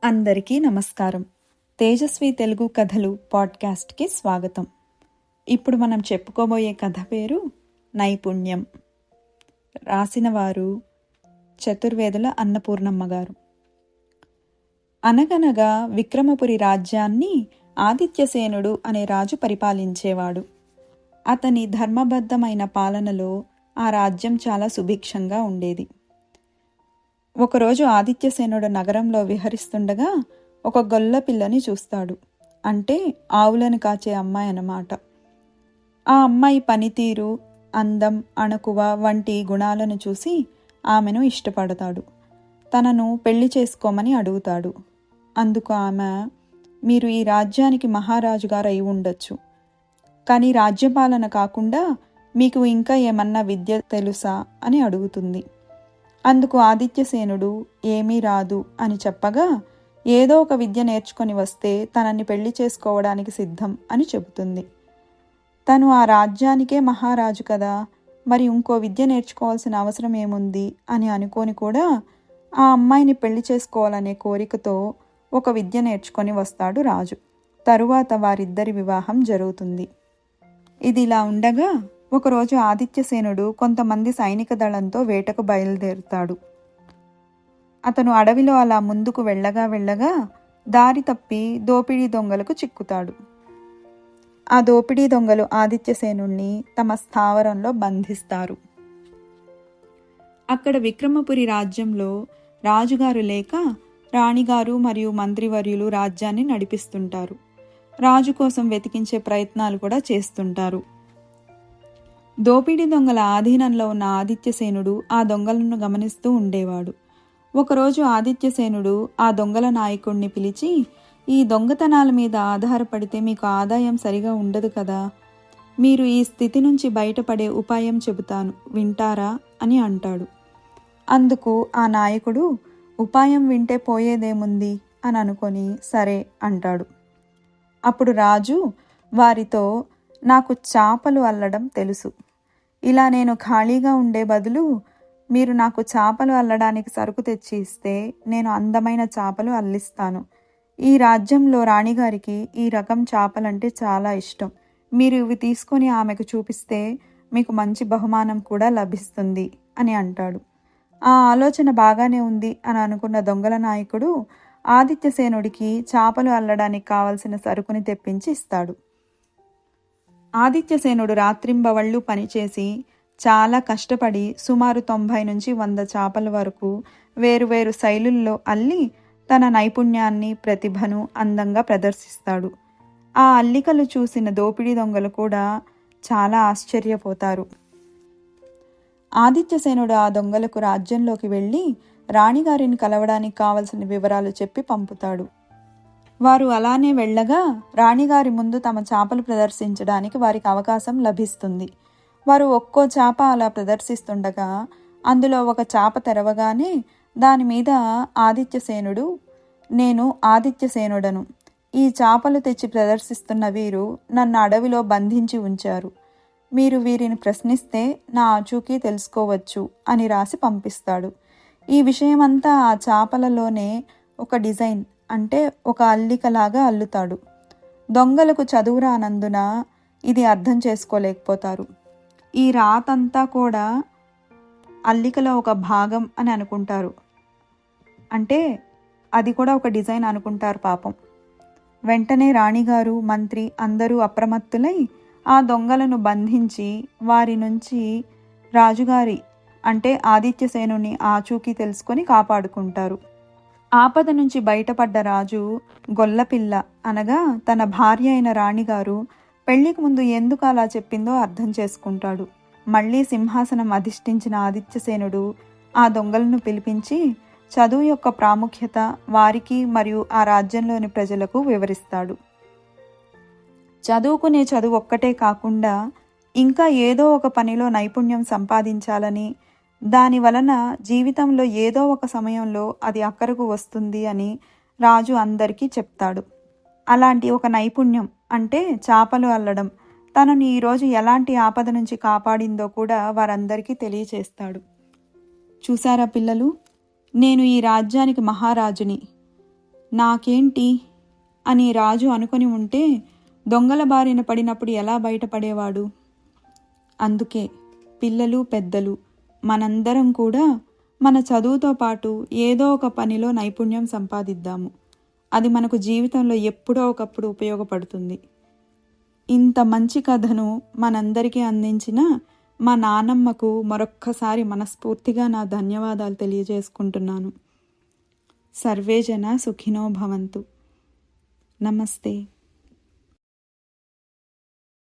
అందరికీ నమస్కారం. తేజస్వి తెలుగు కథలు పాడ్కాస్ట్కి స్వాగతం. ఇప్పుడు మనం చెప్పుకోబోయే కథ పేరు నైపుణ్యం. రాసినవారు చతుర్వేదుల అన్నపూర్ణమ్మ గారు. అనగనగా విక్రమపురి రాజ్యాన్ని ఆదిత్యసేనుడు అనే రాజు పరిపాలించేవాడు. అతని ధర్మబద్ధమైన పాలనలో ఆ రాజ్యం చాలా సుభిక్షంగా ఉండేది. ఒకరోజు ఆదిత్యసేనుడు నగరంలో విహరిస్తుండగా ఒక గొల్ల పిల్లని చూస్తాడు. అంటే ఆవులను కాచే అమ్మాయి అన్నమాట. ఆ అమ్మాయి పనితీరు, అందం, అణకువ వంటి గుణాలను చూసి ఆమెను ఇష్టపడతాడు. తనను పెళ్లి చేసుకోమని అడుగుతాడు. అందుకు ఆమె, మీరు ఈ రాజ్యానికి మహారాజుగారు అయి ఉండొచ్చు, కానీ రాజ్యపాలన కాకుండా మీకు ఇంకా ఏమన్నా విద్య తెలుసా అని అడుగుతుంది. అందుకు ఆదిత్యసేనుడు ఏమీ రాదు అని చెప్పగా, ఏదో ఒక విద్య నేర్చుకొని వస్తే తనని పెళ్లి చేసుకోవడానికి సిద్ధం అని చెబుతుంది. తను ఆ రాజ్యానికే మహారాజు కదా, మరి ఇంకో విద్య నేర్చుకోవాల్సిన అవసరం ఏముంది అని అనుకొని కూడా ఆ అమ్మాయిని పెళ్లి చేసుకోవాలనే కోరికతో ఒక విద్య నేర్చుకొని వస్తాడు రాజు. తరువాత వారిద్దరి వివాహం జరుగుతుంది. ఇది ఇలా ఉండగా ఒకరోజు ఆదిత్యసేనుడు కొంతమంది సైనిక దళంతో వేటకు బయలుదేరుతాడు. అతను అడవిలో అలా ముందుకు వెళ్ళగా దారి తప్పి దోపిడీ దొంగలకు చిక్కుతాడు. ఆ దోపిడీ దొంగలు ఆదిత్యసేనుణ్ణి తమ స్థావరంలో బంధిస్తారు. అక్కడ విక్రమపురి రాజ్యంలో రాజుగారు లేక రాణిగారు మరియు మంత్రివర్యులు రాజ్యాన్ని నడిపిస్తుంటారు. రాజు కోసం వెతికించే ప్రయత్నాలు కూడా చేస్తుంటారు. దోపిడీ దొంగల ఆధీనంలో ఉన్న ఆదిత్యసేనుడు ఆ దొంగలను గమనిస్తూ ఉండేవాడు. ఒకరోజు ఆదిత్యసేనుడు ఆ దొంగల నాయకుడిని పిలిచి, ఈ దొంగతనాల మీద ఆధారపడితే మీకు ఆదాయం సరిగా ఉండదు కదా, మీరు ఈ స్థితి నుంచి బయటపడే ఉపాయం చెబుతాను, వింటారా అని అంటాడు. అందుకు ఆ నాయకుడు, ఉపాయం వింటే పోయేదేముంది అని అనుకొని సరే అంటాడు. అప్పుడు రాజు వారితో, నాకు చాపలు అల్లడం తెలుసు. ఇలా నేను ఖాళీగా ఉండే బదులు మీరు నాకు చాపలు అల్లడానికి సరుకు తెచ్చి ఇస్తే నేను అందమైన చాపలు అల్లిస్తాను. ఈ రాజ్యంలో రాణిగారికి ఈ రకం చాపలంటే చాలా ఇష్టం. మీరు ఇవి తీసుకొని ఆమెకు చూపిస్తే మీకు మంచి బహుమానం కూడా లభిస్తుంది అని అంటాడు. ఆ ఆలోచన బాగానే ఉంది అని అనుకున్న దొంగల నాయకుడు ఆదిత్యసేనుడికి చాపలు అల్లడానికి కావలసిన సరుకుని తెప్పించి ఇస్తాడు. ఆదిత్యసేనుడు రాత్రింబవళ్ళు పనిచేసి చాలా కష్టపడి సుమారు 90 నుంచి 100 చాపల వరకు వేరువేరు శైలుల్లో అల్లి తన నైపుణ్యాన్ని, ప్రతిభను అందంగా ప్రదర్శిస్తాడు. ఆ అల్లికలు చూసిన దోపిడీ దొంగలు కూడా చాలా ఆశ్చర్యపోతారు. ఆదిత్యసేనుడు ఆ దొంగలకు రాజ్యంలోకి వెళ్ళి రాణిగారిని కలవడానికి కావలసిన వివరాలు చెప్పి పంపుతాడు. వారు అలానే వెళ్ళగా రాణిగారి ముందు తమ చాపలు ప్రదర్శించడానికి వారికి అవకాశం లభిస్తుంది. వారు ఒక్కో చాప అలా ప్రదర్శిస్తుండగా అందులో ఒక చాప తెరవగానే దాని మీద ఆదిత్యసేనుడు, నేను ఆదిత్యసేనుడను, ఈ చాపలు తెచ్చి ప్రదర్శిస్తున్న వీరు నన్ను అడవిలో బంధించి ఉంచారు. మీరు వీరిని ప్రశ్నిస్తే నా ఆచూకీ తెలుసుకోవచ్చు అని రాసి పంపిస్తాడు. ఈ విషయమంతా ఆ చాపలలోనే ఒక డిజైన్ అంటే ఒక అల్లికలాగా అల్లుతాడు. దొంగలకు చదువు రానందున ఇది అర్థం చేసుకోలేకపోతారు. ఈ రాతంతా కూడా అల్లికలో ఒక భాగం అని అనుకుంటారు. అంటే అది కూడా ఒక డిజైన్ అనుకుంటారు పాపం. వెంటనే రాణిగారు, మంత్రి అందరూ అప్రమత్తులై ఆ దొంగలను బంధించి వారి నుంచి రాజుగారి అంటే ఆదిత్యసేనుని ఆచూకీ తెలుసుకొని కాపాడుకుంటారు. ఆపద నుంచి బయటపడ్డ రాజు గొల్లపిల్ల అనగా తన భార్య అయిన రాణిగారు పెళ్లికి ముందు ఎందుకు అలా చెప్పిందో అర్థం చేసుకుంటాడు. మళ్ళీ సింహాసనం అధిష్ఠించిన ఆదిత్యసేనుడు ఆ దొంగలను పిలిపించి చదువు యొక్క ప్రాముఖ్యత వారికి మరియు ఆ రాజ్యంలోని ప్రజలకు వివరిస్తాడు. చదువుకునే చదువు ఒక్కటే కాకుండా ఇంకా ఏదో ఒక పనిలో నైపుణ్యం సంపాదించాలని, దాని వలన జీవితంలో ఏదో ఒక సమయంలో అది అక్కరకు వస్తుంది అని రాజు అందరికీ చెప్తాడు. అలాంటి ఒక నైపుణ్యం అంటే చాపలు అల్లడం తనను ఈరోజు ఎలాంటి ఆపద నుంచి కాపాడిందో కూడా వారందరికీ తెలియచేస్తాడు. చూసారా పిల్లలు, నేను ఈ రాజ్యానికి మహారాజుని. నాకేంటి అని రాజు అనుకొని ఉంటే దొంగల బారిన పడినప్పుడు ఎలా బయటపడేవాడు? అందుకే పిల్లలు, పెద్దలు మనందరం కూడా మన చదువుతో పాటు ఏదో ఒక పనిలో నైపుణ్యం సంపాదిద్దాము. అది మనకు జీవితంలో ఎప్పుడో ఒకప్పుడు ఉపయోగపడుతుంది. ఇంత మంచి కథను మనందరికీ అందించిన మా నానమ్మకు మరొక్కసారి మనస్ఫూర్తిగా నా ధన్యవాదాలు తెలియజేసుకుంటున్నాను. సర్వే జన సుఖినో భవంతు. నమస్తే.